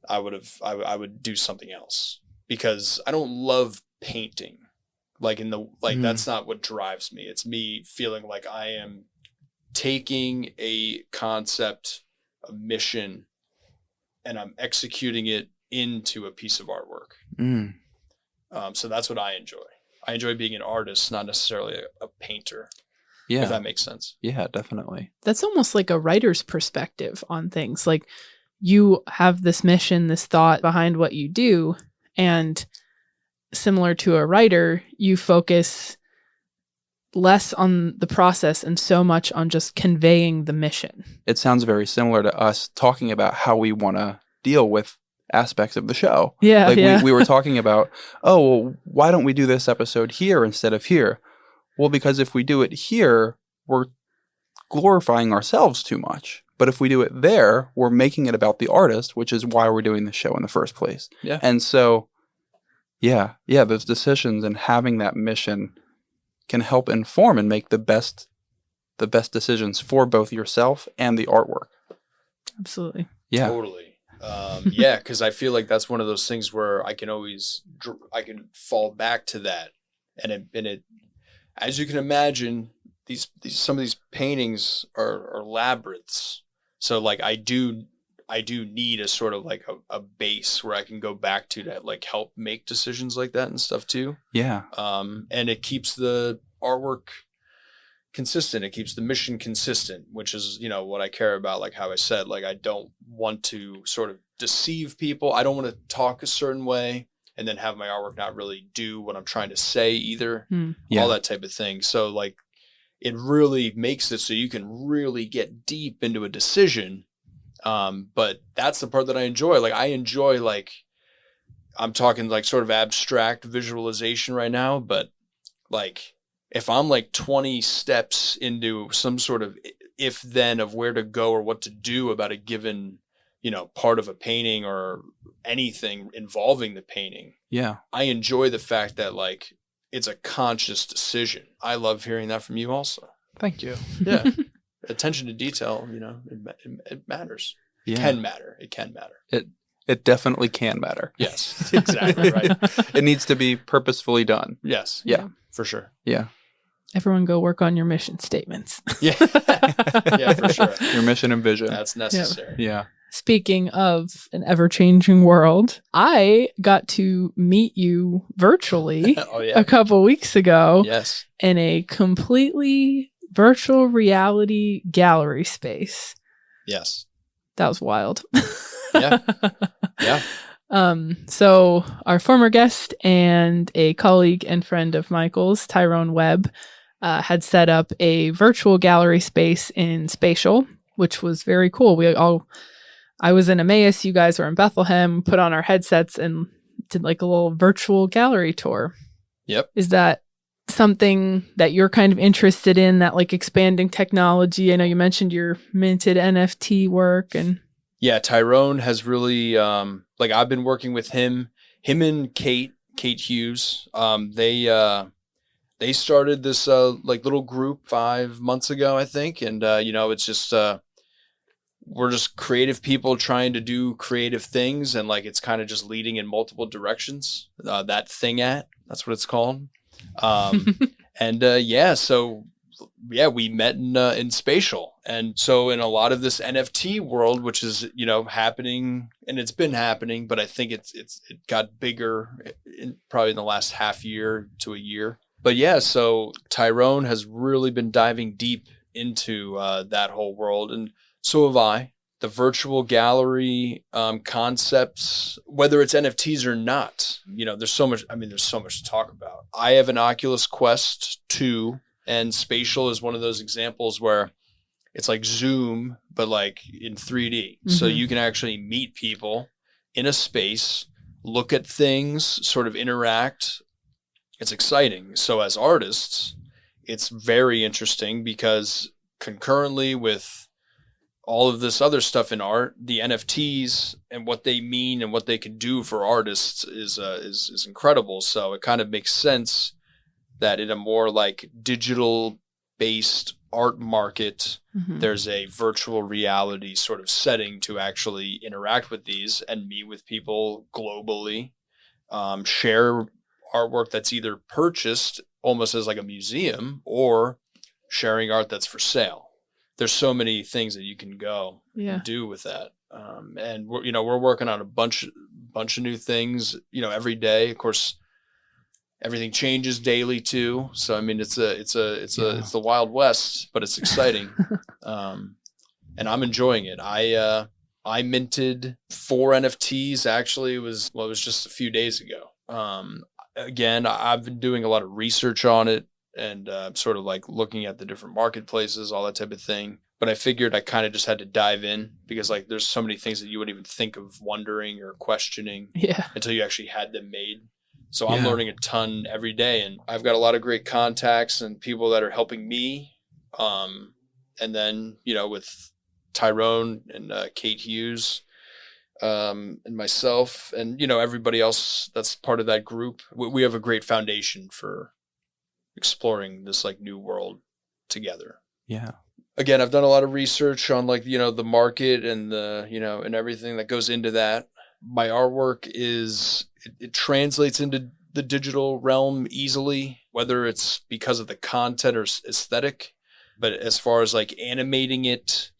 I would do something else because I don't love painting. That's not what drives me. It's me feeling like I am taking a concept, a mission, and I'm executing it into a piece of artwork. So that's what I enjoy. I enjoy being an artist, not necessarily a painter. Yeah. If that makes sense. Yeah, definitely. That's almost like a writer's perspective on things. Like you have this mission, this thought behind what you do. And similar to a writer, you focus less on the process and so much on just conveying the mission. It sounds very similar to us talking about how we want to deal with aspects of the show. Yeah. We were talking about, why don't we do this episode here instead of here? Well, because if we do it here, we're glorifying ourselves too much. But if we do it there, we're making it about the artist, which is why we're doing the show in the first place. Yeah. And so, those decisions and having that mission can help inform and make the best decisions for both yourself and the artwork. Absolutely. Yeah. Totally. Because I feel like that's one of those things where I can fall back to that, and it, as you can imagine, these some of these paintings are labyrinths. So like I do need a sort of like a base where I can go back to like help make decisions like that and stuff too. Yeah. And it keeps the artwork consistent. It keeps the mission consistent, which is, what I care about. Like how I said, like, I don't want to sort of deceive people. I don't want to talk a certain way and then have my artwork not really do what I'm trying to say either. All that type of thing. So like, it really makes it so you can really get deep into a decision. But that's the part that I enjoy. Like I enjoy, like, I'm talking like sort of abstract visualization right now, but like, if I'm like 20 steps into some sort of if then of where to go or what to do about a given, part of a painting or anything involving the painting. Yeah. I enjoy the fact that like it's a conscious decision. I love hearing that from you also. Thank you. Yeah. Attention to detail, it matters. Yeah. It can matter. It can matter. It definitely can matter. Yes, exactly right. It needs to be purposefully done. Yes. Yeah. For sure. Yeah. Everyone go work on your mission statements. Yeah. Yeah, for sure. Your mission and vision. That's necessary. Yeah. Speaking of an ever-changing world, I got to meet you virtually a couple weeks ago. Yes. In a completely virtual reality gallery space. Yes. That was wild. Yeah. Yeah. So our former guest and a colleague and friend of Michael's, Tyrone Webb, had set up a virtual gallery space in Spatial, which was very cool. I was in Emmaus, you guys were in Bethlehem, put on our headsets and did like a little virtual gallery tour. Yep. Is that something that you're kind of interested in, that like expanding technology? I know you mentioned your minted NFT work and... Yeah, Tyrone has really, I've been working with him and Kate Kate Hughes. They started this like little group 5 months ago, I think, and it's just we're just creative people trying to do creative things, and like it's kind of just leading in multiple directions. That's what it's called. And we met in Spatial, and so in a lot of this NFT world, which is happening, and it's been happening, but I think it got bigger probably in the last half year to a year. But yeah, so Tyrone has really been diving deep into that whole world, and so have I. The virtual gallery concepts, whether it's NFTs or not, there's so much. I mean, there's so much to talk about. I have an Oculus Quest 2, and Spatial is one of those examples where it's like Zoom, but like in 3D. Mm-hmm. So you can actually meet people in a space, look at things, sort of interact. It's exciting. So as artists, it's very interesting because concurrently with all of this other stuff in art, the NFTs and what they mean and what they can do for artists is incredible. So it kind of makes sense that in a more like digital based art market, mm-hmm. there's a virtual reality sort of setting to actually interact with these and meet with people globally, share artwork that's either purchased almost as like a museum or sharing art that's for sale. There's so many things that you can go and do with that. And we're working on a bunch of new things, every day. Of course, everything changes daily too. So, I mean, it's the Wild West, but it's exciting. And I'm enjoying it. I minted 4 NFTs. Actually, it was just a few days ago. Again, I've been doing a lot of research on it and sort of like looking at the different marketplaces, all that type of thing. But I figured I kind of just had to dive in because like there's so many things that you wouldn't even think of wondering or questioning until you actually had them made. So I'm learning a ton every day, and I've got a lot of great contacts and people that are helping me. And then, with Tyrone and Kate Hughes, and myself and, everybody else that's part of that group, we have a great foundation for exploring this like new world together. Yeah. Again, I've done a lot of research on like, the market and the, and everything that goes into that. My artwork it translates into the digital realm easily, whether it's because of the content or aesthetic. But as far as like animating it,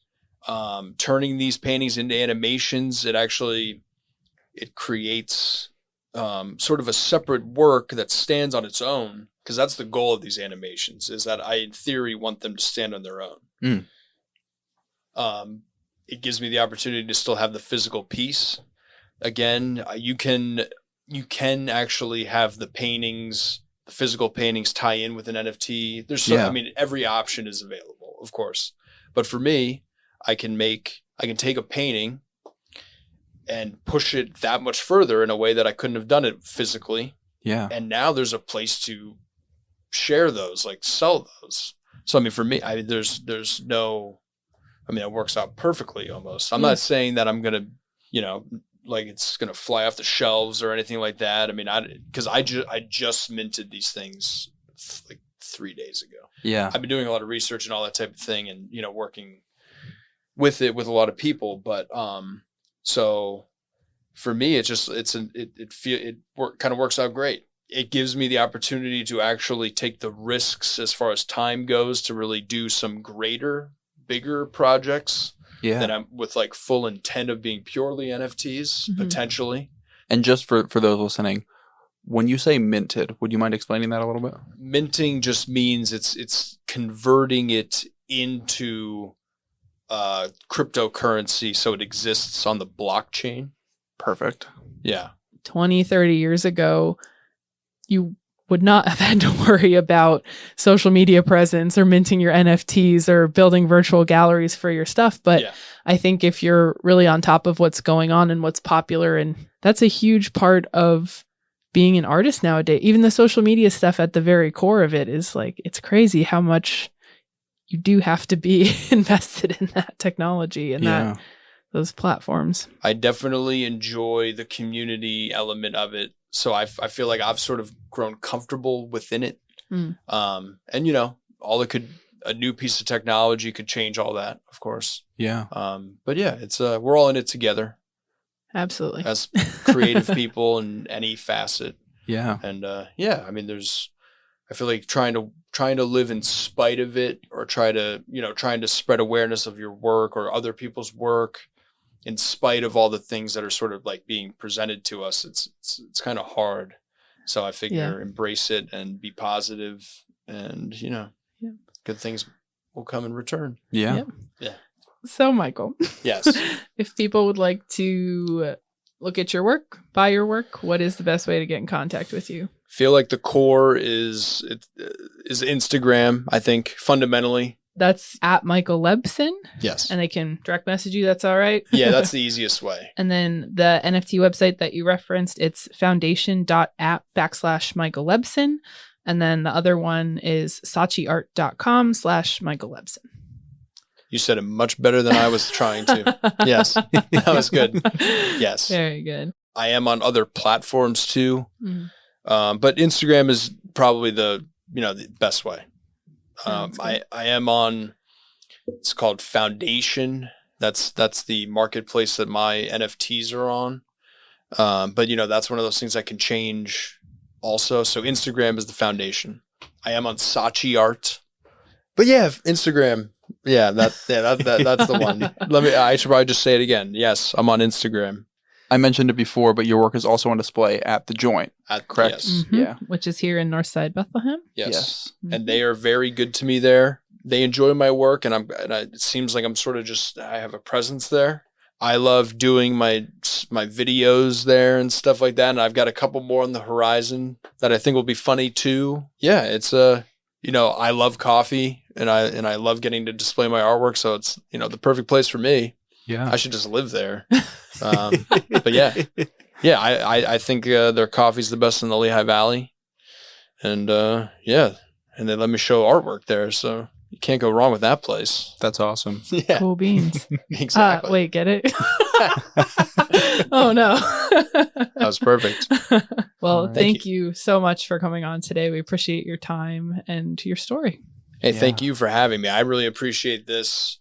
turning these paintings into animations, it creates sort of a separate work that stands on its own. Because that's the goal of these animations, is that I, in theory, want them to stand on their own. It gives me the opportunity to still have the physical piece. Again, you can actually have the physical paintings tie in with an NFT. I mean, every option is available, of course. But for me, I can take a painting and push it that much further in a way that I couldn't have done it physically. Yeah. And now there's a place to share those, like sell those. So I mean, for me, there's no, I mean, it works out perfectly almost. I'm not saying that I'm gonna, like it's gonna fly off the shelves or anything like that. I mean, because I just minted these things like 3 days ago. Yeah, I've been doing a lot of research and all that type of thing, and working with it with a lot of people. But so for me, it kind of works out great. It gives me the opportunity to actually take the risks as far as time goes to really do some bigger projects that I'm with like full intent of being purely NFTs, potentially. And just for those listening, when you say minted, would you mind explaining that a little bit? Minting just means it's converting it into cryptocurrency so it exists on the blockchain. Perfect. Yeah. 20, 30 years ago, you would not have had to worry about social media presence or minting your NFTs or building virtual galleries for your stuff. But I think if you're really on top of what's going on and what's popular, and that's a huge part of being an artist nowadays, even the social media stuff at the very core of it is like, it's crazy how much you do have to be invested in that technology and those platforms. I definitely enjoy the community element of it. So I feel like I've sort of grown comfortable within it. Mm. And, you know, a new piece of technology could change all that, of course. Yeah. But yeah, it's we're all in it together Absolutely. as creative people in any facet. Yeah. And I mean, I feel like trying to live in spite of it, or trying to spread awareness of your work or other people's work in spite of all the things that are sort of like being presented to us. It's kind of hard. So I figure embrace it and be positive, and, you know, good things will come in return. Yeah. Yep. Yeah. So, Michael, Yes. if people would like to look at your work, buy your work, what is the best way to get in contact with you? Feel like the core is Instagram, I think, fundamentally. That's at Michael Lebson, Yes. and they can direct message you. That's all right. Yeah, that's the easiest way. And then the NFT website that you referenced, it's foundation.app/Michael Lebson. And then the other one is sachiart.com/Michael Lebson. You said it much better than I was trying to. Yes, that was good. Yes. Very good. I am on other platforms too. Mm. But Instagram is probably the best way. Sounds good. I am on, it's called Foundation. That's the marketplace that my NFTs are on. But that's one of those things that can change also. So Instagram is the foundation. I am on Sachi Art. But yeah, Instagram. Yeah, that's the one. I should probably just say it again. Yes, I'm on Instagram. I mentioned it before, but your work is also on display at the Joint. Correct. Yes. Mm-hmm. Yeah. Which is here in Northside Bethlehem. Yes. Mhm. And they are very good to me there. They enjoy my work, and it seems like I'm sort of I have a presence there. I love doing my videos there and stuff like that. And I've got a couple more on the horizon that I think will be funny too. Yeah, it's I love coffee, and I love getting to display my artwork. So it's, the perfect place for me. Yeah. I should just live there. But yeah, I think their coffee's the best in the Lehigh Valley. And and they let me show artwork there. So you can't go wrong with that place. That's awesome. Yeah, Cool beans. exactly. Wait, get it? Oh, no. That was perfect. Well, All right. thank you so much for coming on today. We appreciate your time and your story. Hey, Yeah. thank you for having me. I really appreciate this.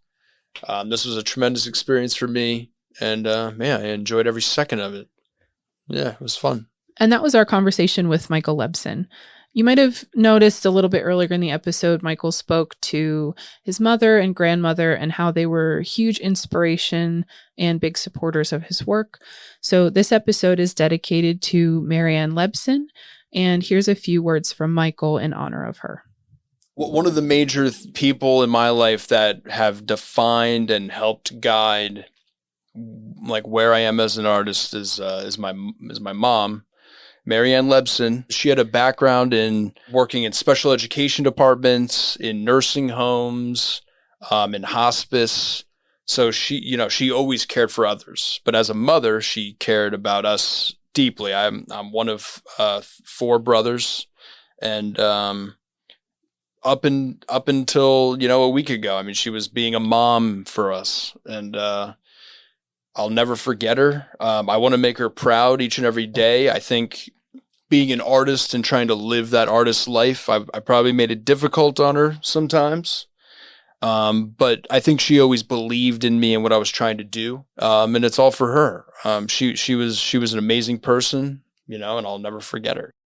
This was a tremendous experience for me. And I enjoyed every second of it. Yeah, it was fun. And that was our conversation with Michael Lebson. You might have noticed a little bit earlier in the episode, Michael spoke to his mother and grandmother and how they were huge inspiration and big supporters of his work. So this episode is dedicated to Marianne Lebson. And here's a few words from Michael in honor of her. One of the major people in my life that have defined and helped guide like where I am as an artist is my mom, Marianne Lebson. She had a background in working in special education departments, in nursing homes, in hospice. So she always cared for others. But as a mother, she cared about us deeply. I'm one of 4 brothers, and up until a week ago, I mean, she was being a mom for us, and I'll never forget her. I want to make her proud each and every day. I think being an artist and trying to live that artist's life, I probably made it difficult on her sometimes. But I think she always believed in me and what I was trying to do. And it's all for her. She was an amazing person, and I'll never forget her.